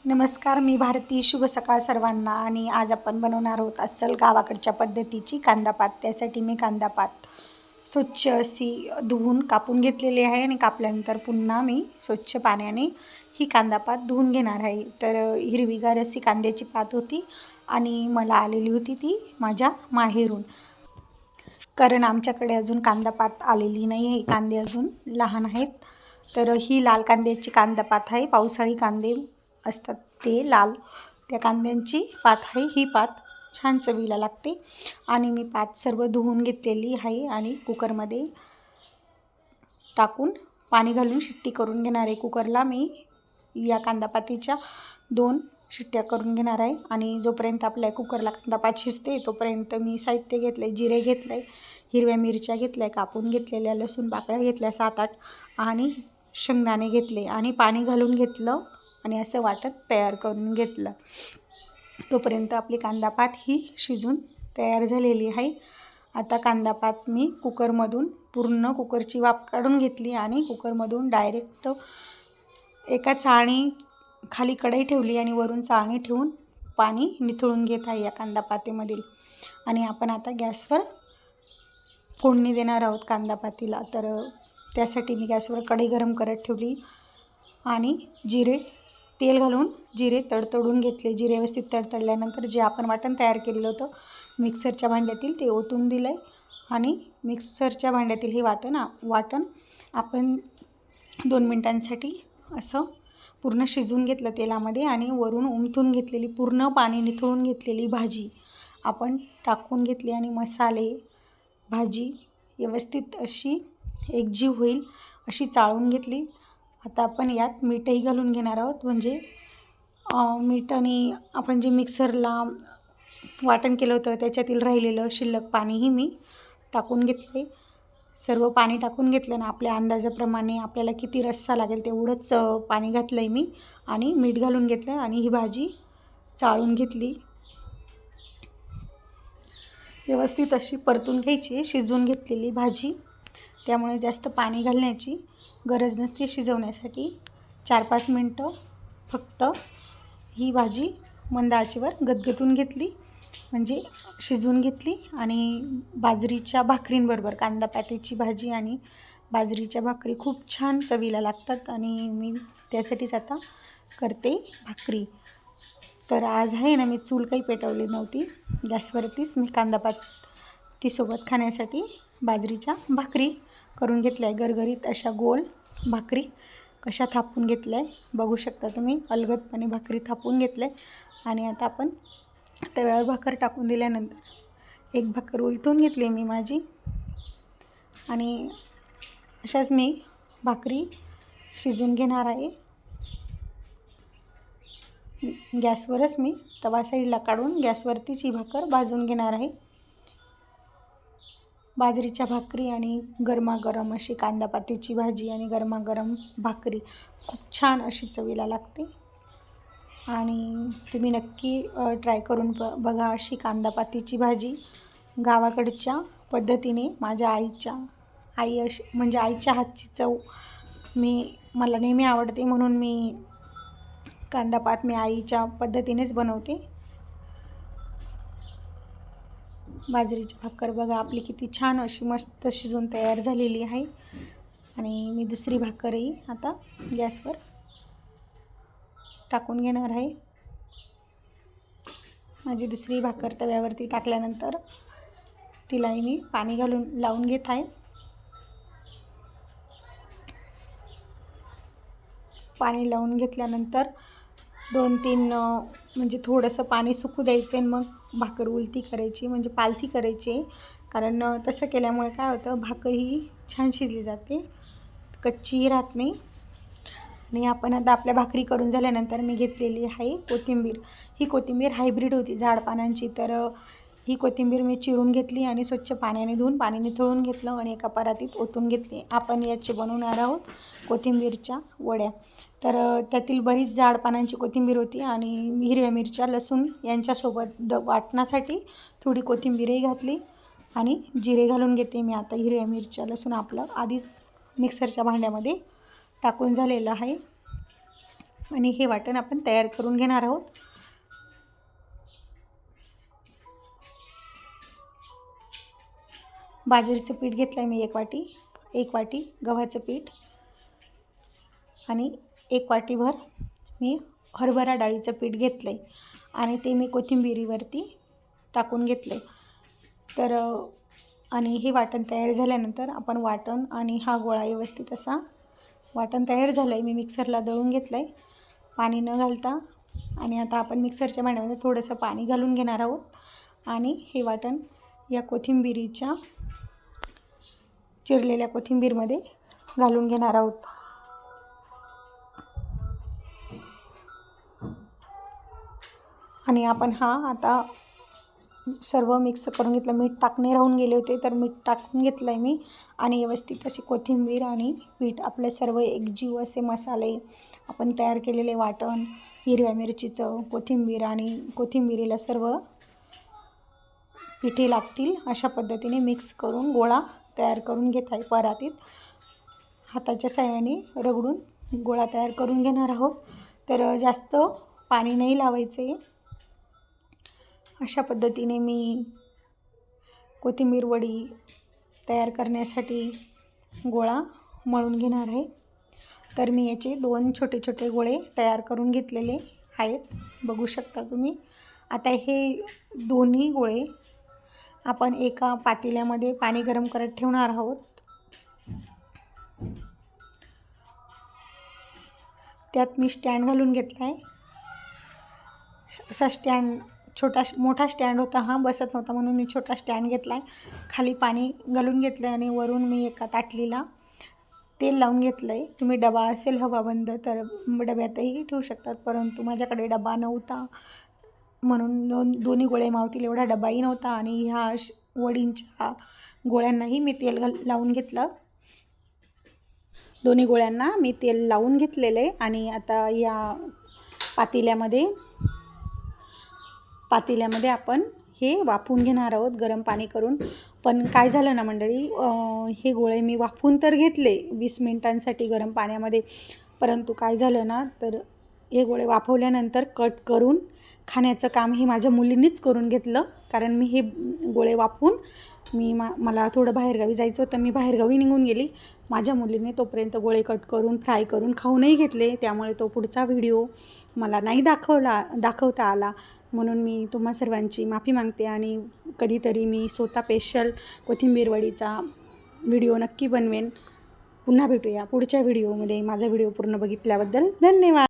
नमस्कार, मी भारती. शुभ सकाळ सर्वांना. आणि आज आपण बनवणार आहोत अस्सल गावाकडच्या पद्धतीची कांदापात. त्यासाठी मी कांदापात स्वच्छ अशी धुवून कापून घेतलेली आहे आणि कापल्यानंतर पुन्हा मी स्वच्छ पाण्याने ही कांदापात धुवून घेणार आहे. तर हिरवीगार अशी कांद्याची पात होती आणि मला आलेली होती ती माझ्या माहेरून, कारण आमच्याकडे अजून कांदापात आलेली नाही आहे. कांदे अजून लहान आहेत. तर ही लाल कांद्याची कांदापात आहे. पावसाळी कांदे असतात ते लाल, त्या कांद्यांची पात आहे. ही पात छान चवीला लागते. आणि मी पात सर्व धुवून घेतलेली आहे आणि कुकरमध्ये टाकून पाणी घालून शिट्टी करून घेणार आहे. कुकरला मी या कांदापातीच्या 2 शिट्ट्या करून घेणार आहे. आणि जोपर्यंत आपल्या कुकरला कांदापात शिजते तोपर्यंत मी साहित्य घेतलं आहे. जिरे घेतलं आहे, हिरव्या मिरच्या घेतल्या आहे कापून घेतलेल्या, लसूण पाकळ्या घेतल्या 7-8 आणि शेंगदाणे घेतले आणि पाणी घालून घेतलं आणि असं वाटत तयार करून घेतलं. तोपर्यंत आपली कांदापात ही शिजून तयार झालेली आहे. आता कांदापात मी कुकरमधून पूर्ण कुकरची वाफ काढून घेतली आणि कुकरमधून डायरेक्ट एका चाळणी खाली कढई ठेवली आणि वरून चाळणी ठेवून पाणी निथळून घेत आहे या कांदापातीमधील. आणि आपण आता गॅसवर फोडणी देणार आहोत कांदापातीला. तर त्यासाठी मी गॅसवर कढई गरम करत ठेवली आणि तेल घालून जिरे तडतडून घेतले. जिरे व्यवस्थित तडतडल्यानंतर जे आपण वाटण तयार केलेलं होतं मिक्सरच्या भांड्यातील ते ओतून दिलं आहे. आणि मिक्सरच्या भांड्यातील हे वाटण आपण 2 मिनिटांसाठी असं पूर्ण शिजवून घेतलं तेलामध्ये. आणि वरून उमटून घेतलेली पूर्ण पाणी निथळून घेतलेली भाजी आपण टाकून घेतली आणि मसाले भाजी व्यवस्थित अशी एकजीव होईल अशी चाळून घेतली. आता आपण यात मीठही घालून घेणार आहोत, म्हणजे मीठ आणि आपण जे मिक्सरला वाटण केलं होतं त्याच्यातील राहिलेलं शिल्लक पाणीही मी टाकून घेतले. सर्व पाणी टाकून घेतलं ना आपल्या अंदाजाप्रमाणे आपल्याला किती रस्सा लागेल तेवढंच पाणी घातलं आहे मी आणि मीठ घालून घेतलं आणि ही भाजी चाळून घेतली. व्यवस्थित अशी परतून घ्यायची शिजवून घेतलेली भाजी, त्यामुळे जास्त पाणी घालण्याची गरज नसते. शिजवण्यासाठी 4-5 मिनटं फक्त ही भाजी मंद आचेवर गदगदून घेतली, म्हणजे शिजवून घेतली. आणि बाजरीच्या भाकरींबरोबर कांदापातीची भाजी आणि बाजरीच्या भाकरी खूप छान चवीला लागतात आणि मी त्यासाठीच आता करते भाकरी. तर आज आहे ना, मी चूल काही पेटवली नव्हती, गॅसवरतीच मी कांदापातीसोबत खाण्यासाठी बाजरीच्या भाकरी करून घेतल्या आहे. गरगरीत अशा गोल भाकरी कशा थापून घेतल्या आहे बघू शकता तुम्ही. अलगदपणे भाकरी थापून घेतल्या आहे. आणि आता आपण तव्यावर भाकर टाकून दिल्यानंतर एक भाकर उलटून घेतली मी माझी. आणि अशाच मी भाकरी शिजवून घेणार आहे. गॅसवरच मी तवा साईडला काढून गॅसवरतीच ही भाकर भाजून घेणार आहे. बाजरीच्या भाकरी आणि गरमागरम अशी कांदापातीची भाजी आणि गरमागरम भाकरी खूप छान अशी चवीला लागते. आणि तुम्ही नक्की ट्राय करून बघा अशी कांदापातीची भाजी गावाकडच्या पद्धतीने. माझ्या आईच्या हातची चव मला नेहमी आवडते, म्हणून मी कांदापात आईच्या पद्धतीनेच बनवते. बाजरीची भाकर बघा आपली किती छान अशी मस्त शिजून तयार झालेली आहे. आणि मी दुसरी भाकरही आता गॅसवर टाकून घेणार आहे. माझी दुसरी भाकर तव्यावरती टाकल्यानंतर तिलाही मी पाणी घालून लावून घेत आहे. पाणी लावून घेतल्यानंतर 2-3 म्हणजे थोडंसं पाणी सुकू द्यायचं आणि मग भाकर उलटी करायची, म्हणजे पालथी करायची. कारण तसं केल्यामुळे काय होतं, भाकर ही छान शिजली जाते, कच्चीही राहत नाही. आणि आपण आता आपल्या भाकरी करून झाल्यानंतर मी घेतलेली आहे कोथिंबीर. ही कोथिंबीर हायब्रिड होती झाड पानांची. तर ही कोथिंबीर मी चिरून घेतली आणि स्वच्छ पाण्याने धुवून पाणी निथळून घेतलं आणि एका परातीत ओतून घेतली. आपण याचे बनवणार आहोत कोथिंबीरच्या वड्या. तर त्यातील बरीच झाड पानांची कोथिंबीर होती आणि हिरव्या मिरच्या लसूण यांच्यासोबत वाटण्यासाठी थोडी कोथिंबीरही घातली आणि जिरे घालून घेते मी आता. हिरव्या मिरच्या लसूण आपलं आधीच मिक्सरच्या भांड्यामध्ये टाकून झालेलं आहे. आणि हे वाटण आपण तयार करून घेणार आहोत. बाजरीचं पीठ घेतलं आहे मी 1 वाटी गव्हाचं पीठ आणि 1 वाटीभर मी हरभरा डाळीचं पीठ घेतलं आहे आणि ते मी कोथिंबिरीवरती टाकून घेतलं आहे. तर आणि हे वाटण तयार झाल्यानंतर आपण वाटण आणि हा गोळा व्यवस्थित असा वाटण तयार झालं आहे. मी मिक्सरला दळून घेतलं आहे पाणी न घालता. आणि आता आपण मिक्सरच्या भांड्यामध्ये थोडंसं पाणी घालून घेणार आहोत आणि हे वाटण या कोथिंबिरीच्या चिरलेल्या कोथिंबीरमध्ये घालून घेणार आहोत. आणि आपण हा आता सर्व मिक्स करून घेतलं. मीठ टाकणे राहून गेले होते तर मीठ टाकून घेतलं आहे मी आणि व्यवस्थित अशी कोथिंबीर आणि पीठ आपले सर्व एकजीव असे मसाले आपण तयार केलेले वाटण, हिरव्या मिरचीचं, कोथिंबीर आणि कोथिंबीरीला सर्व पिठे लागतील अशा पद्धतीने मिक्स करून गोळा तयार करून घेत आहे. परातीत हाताच्या साहाय्याने रगडून गोळा तयार करून घेणार आहोत. तर जास्त पाणी नाही लावायचे. अशा पद्धतीने मी कोथिंबीर वडी तयार करण्यासाठी गोळा मळून घेणार आहे. तर मी याचे 2 छोटे छोटे गोळे तयार करून घेतलेले आहेत, बघू शकता तुम्ही. आता हे दोन्ही गोळे आपण एका पातेल्यामध्ये पाणी गरम करत ठेवणार आहोत. त्यात मी स्टँड घालून घेतला आहे. असा स्टँड मोठा स्टँड होता हा, बसत नव्हता म्हणून मी छोटा स्टँड घेतला आहे. खाली पाणी घालून घेतलं आहे आणि वरून मी एका ताटलीला तेल लावून घेतलं आहे. तुम्ही डबा असेल हवाबंद तर डब्यातही ठेवू शकतात, परंतु माझ्याकडे डबा नव्हता म्हणून दोन्ही गोळे मावतील एवढा डबाही नव्हता. आणि ह्या वडींच्या गोळ्यांनाही मी तेल लावून घेतलं. दोन्ही गोळ्यांना मी तेल लावून घेतलेलं आहे. आणि आता या पातेल्यामध्ये आपण हे वाफवून घेणार आहोत गरम पाणी करून. पण काय झालं ना मंडळी, हे गोळे मी वाफवून तर घेतले 20 मिनिटांसाठी गरम पाण्यामध्ये, परंतु काय झालं ना, तर हे गोळे वाफवल्यानंतर कट करून खाण्याचं काम हे माझ्या मुलींनीच करून घेतलं. कारण मी हे गोळे वाफवून मला थोडं बाहेरगावी जायचं होतं, मी बाहेरगावी निघून गेली. माझ्या मुलीने तोपर्यंत गोळे कट करून फ्राय करून खाऊनही घेतले. त्यामुळे तो पुढचा व्हिडिओ मला नाही दाखवता आला, म्हणून मी तुम्हा सर्वांची माफी मागते. आणि कधीतरी मी स्वतः स्पेशल कोथिंबीर वडीचा व्हिडिओ नक्की बनवेन. पुन्हा भेटूया पुढच्या व्हिडिओमध्ये. माझा व्हिडिओ पूर्ण बघितल्याबद्दल धन्यवाद.